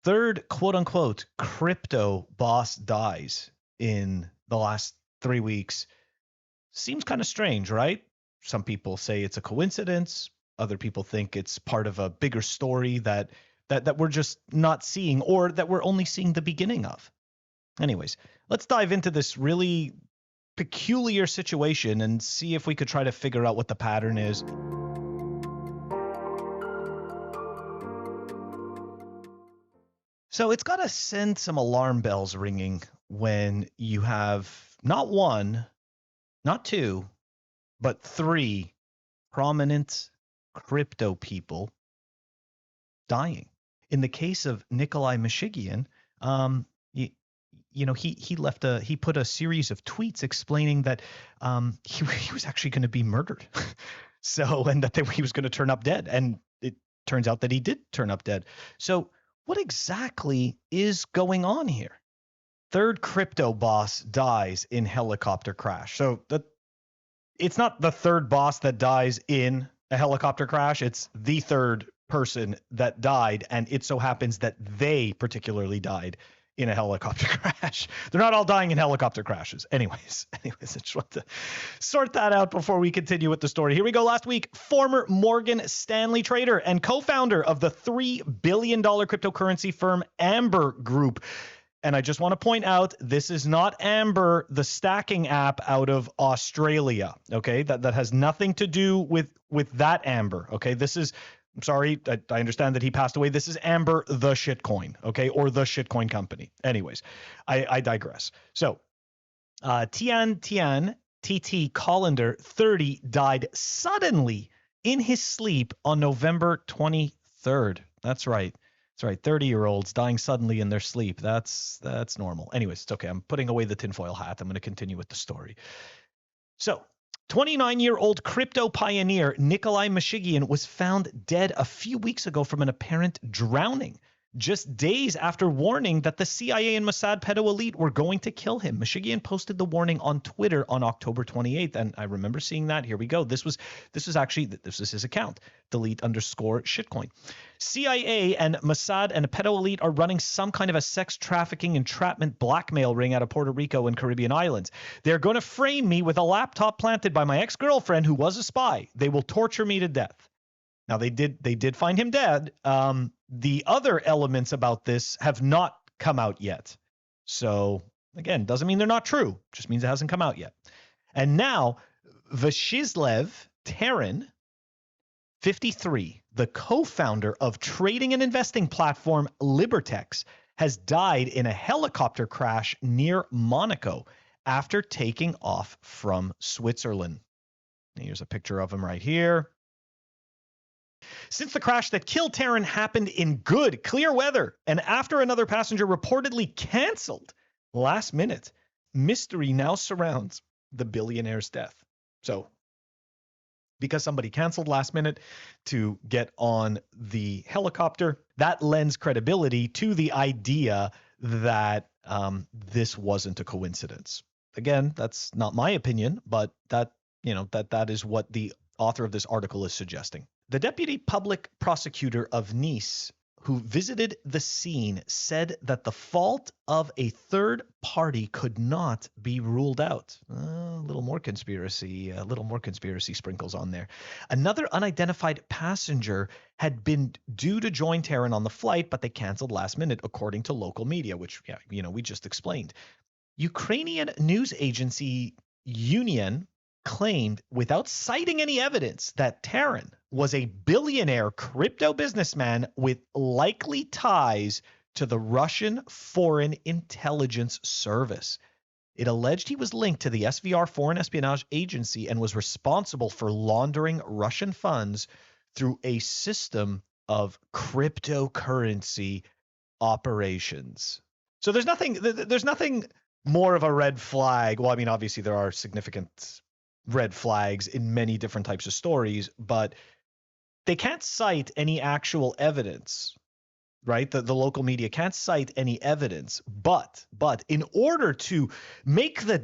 third quote unquote crypto boss dies in the last 3 weeks. Seems kind of strange, right? Some people say it's a coincidence. Other people think it's part of a bigger story that we're just not seeing, or that we're only seeing the beginning of. Anyways, let's dive into this really peculiar situation and see if we could try to figure out what the pattern is. So it's got to send some alarm bells ringing when you have not one, not two, but three prominent crypto people dying. In the case of Nikolai Mishigian, he put a series of tweets explaining that he was actually going to be murdered. And that he was going to turn up dead. And it turns out that he did turn up dead. So what exactly is going on here? Third crypto boss dies in helicopter crash. So it's not the third boss that dies in a helicopter crash. It's the third person that died, and it so happens that they particularly died in a helicopter crash. They're not all dying in helicopter crashes. Anyways, I just want to sort that out before we continue with the story. Here we go. Last week, former Morgan Stanley trader and co-founder of the $3 billion cryptocurrency firm Amber Group. And I just want to point out, this is not Amber, the stacking app out of Australia, okay? That has nothing to do with that Amber, okay? This is, I'm sorry, I understand that he passed away. This is Amber the shitcoin, okay? Or the shitcoin company. Anyways, I digress. So Tian TT Collender, 30, died suddenly in his sleep on November 23rd. That's right. That's right. 30-year-olds dying suddenly in their sleep. That's normal. Anyways, it's okay. I'm putting away the tinfoil hat. I'm going to continue with the story. So 29-year-old crypto pioneer Nikolai Mishigian was found dead a few weeks ago from an apparent drowning, just days after warning that the CIA and Mossad pedo elite were going to kill him. Mishigian posted the warning on Twitter on October 28th, and I remember seeing that. Here we go. This was his account, delete_shitcoin. CIA and Mossad and a pedo elite are running some kind of a sex trafficking entrapment blackmail ring out of Puerto Rico and Caribbean islands. They're going to frame me with a laptop planted by my ex-girlfriend who was a spy. They will torture me to death. Now, they did find him dead. The other elements about this have not come out yet. So, again, doesn't mean they're not true. Just means it hasn't come out yet. And now, Vyacheslav Taran, 53, the co-founder of trading and investing platform Libertex, has died in a helicopter crash near Monaco after taking off from Switzerland. Here's a picture of him right here. Since the crash that killed Taran happened in good, clear weather, and after another passenger reportedly canceled last minute, mystery now surrounds the billionaire's death. So, because somebody canceled last minute to get on the helicopter, that lends credibility to the idea that this wasn't a coincidence. Again, that's not my opinion, but that is what the author of this article is suggesting. The deputy public prosecutor of Nice, who visited the scene, said that the fault of a third party could not be ruled out. A little more conspiracy sprinkles on there. Another unidentified passenger had been due to join Taran on the flight, but they canceled last minute, according to local media, which, we just explained. Ukrainian news agency Union claimed, without citing any evidence, that Taran was a billionaire crypto businessman with likely ties to the Russian Foreign Intelligence Service. It alleged he was linked to the SVR Foreign Espionage Agency and was responsible for laundering Russian funds through a system of cryptocurrency operations. So there's nothing more of a red flag. Well, I mean, obviously there are significant red flags in many different types of stories, but they can't cite any actual evidence, right? The local media can't cite any evidence, but in order to make the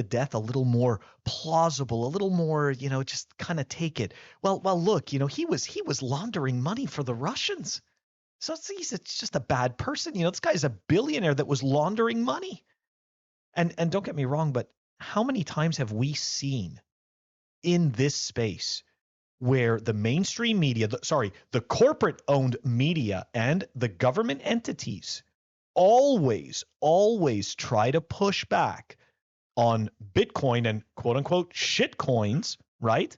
death a little more plausible, a little more, just kind of take it. Well, look, he was laundering money for the Russians. So it's just a bad person. This guy's a billionaire that was laundering money. And don't get me wrong, but how many times have we seen in this space where the mainstream media, the corporate owned media and the government entities always try to push back on Bitcoin and quote unquote shit coins, right?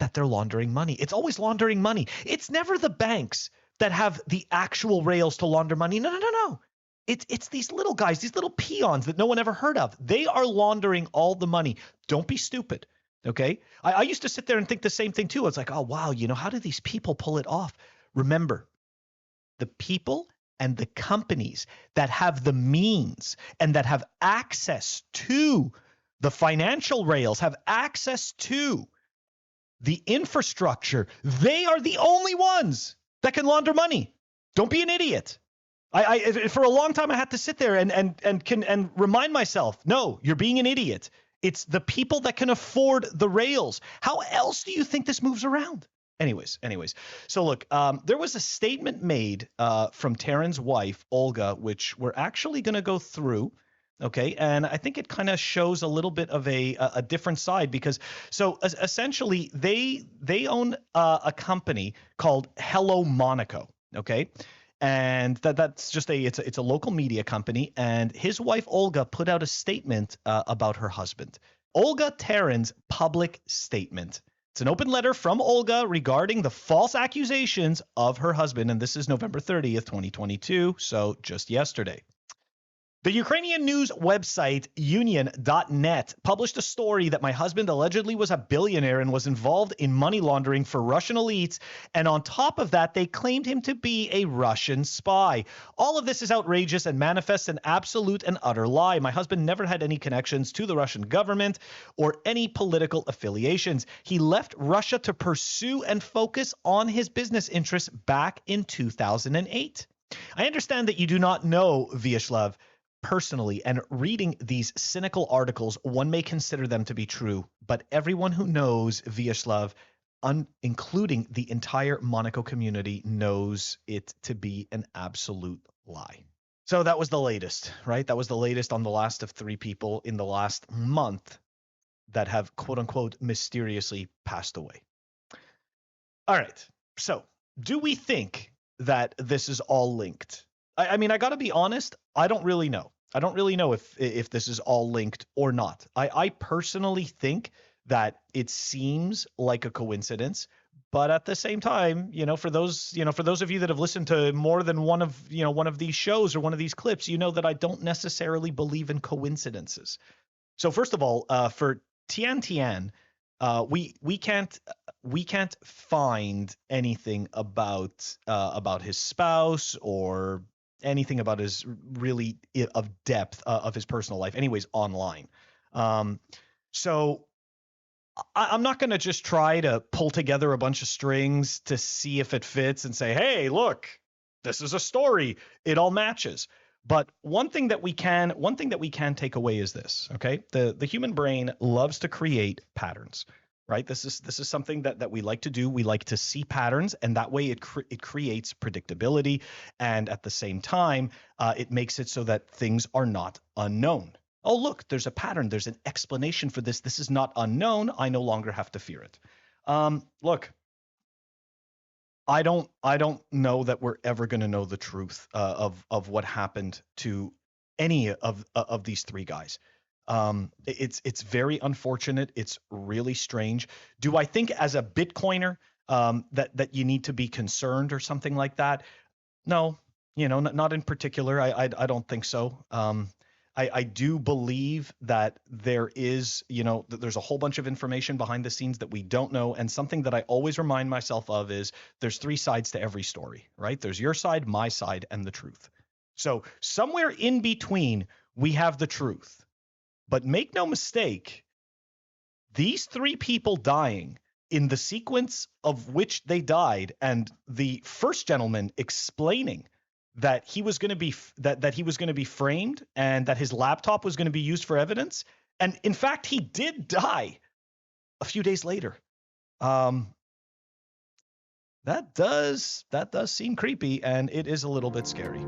That they're laundering money. It's always laundering money. It's never the banks that have the actual rails to launder money. No. It's these little guys, these little peons that no one ever heard of. They are laundering all the money. Don't be stupid. Okay. I used to sit there and think the same thing too. It's like, oh, wow, how do these people pull it off? Remember, the people and the companies that have the means and that have access to the financial rails, have access to the infrastructure, they are the only ones that can launder money. Don't be an idiot. I for a long time I had to sit there and remind myself, no, you're being an idiot. It's the people that can afford the rails. How else do you think this moves around? Anyways. So look, there was a statement made from Taryn's wife, Olga, which we're actually going to go through. Okay. And I think it kind of shows a little bit of a different side because essentially they own a company called Hello Monaco. Okay. And that's just it's a local media company. And his wife, Olga, put out a statement about her husband. Olga Taryn's public statement. It's an open letter from Olga regarding the false accusations of her husband. And this is November 30th, 2022. So just yesterday. The Ukrainian news website Union.net published a story that my husband allegedly was a billionaire and was involved in money laundering for Russian elites. And on top of that, they claimed him to be a Russian spy. All of this is outrageous and manifests an absolute and utter lie. My husband never had any connections to the Russian government or any political affiliations. He left Russia to pursue and focus on his business interests back in 2008. I understand that you do not know Vyacheslav personally, and reading these cynical articles, one may consider them to be true, but everyone who knows Vyacheslav, including the entire Monaco community, knows it to be an absolute lie. So that was the latest, right? That was the latest on the last of three people in the last month that have, quote unquote, mysteriously passed away. All right. So do we think that this is all linked? I mean, I got to be honest, I don't really know. I don't really know if this is all linked or not. I personally think that it seems like a coincidence, but at the same time, for those of you that have listened to more than one of these shows or one of these clips, you know that I don't necessarily believe in coincidences. So first of all, for Tian, we can't find anything about his spouse or anything about his really of depth of his personal life anyways online. So I'm not going to just try to pull together a bunch of strings to see if it fits and say, hey, look, this is a story. It all matches. But one thing that we can take away is this. Okay. The human brain loves to create patterns. Right. This is something that we like to do. We like to see patterns, and that way it creates predictability. And at the same time, it makes it so that things are not unknown. Oh, look, there's a pattern. There's an explanation for this. This is not unknown. I no longer have to fear it. Look, I don't know that we're ever going to know the truth of what happened to any of these three guys. It's very unfortunate. It's really strange. Do I think as a Bitcoiner that you need to be concerned or something like that? No, not in particular. I don't think so. I do believe that there is, that there's a whole bunch of information behind the scenes that we don't know. And something that I always remind myself of is there's three sides to every story, right? There's your side, my side, and the truth. So somewhere in between, we have the truth. But make no mistake, these three people dying in the sequence of which they died, and the first gentleman explaining that he was going to be that he was going to be framed and that his laptop was going to be used for evidence, and in fact he did die a few days later. That does seem creepy, and it is a little bit scary.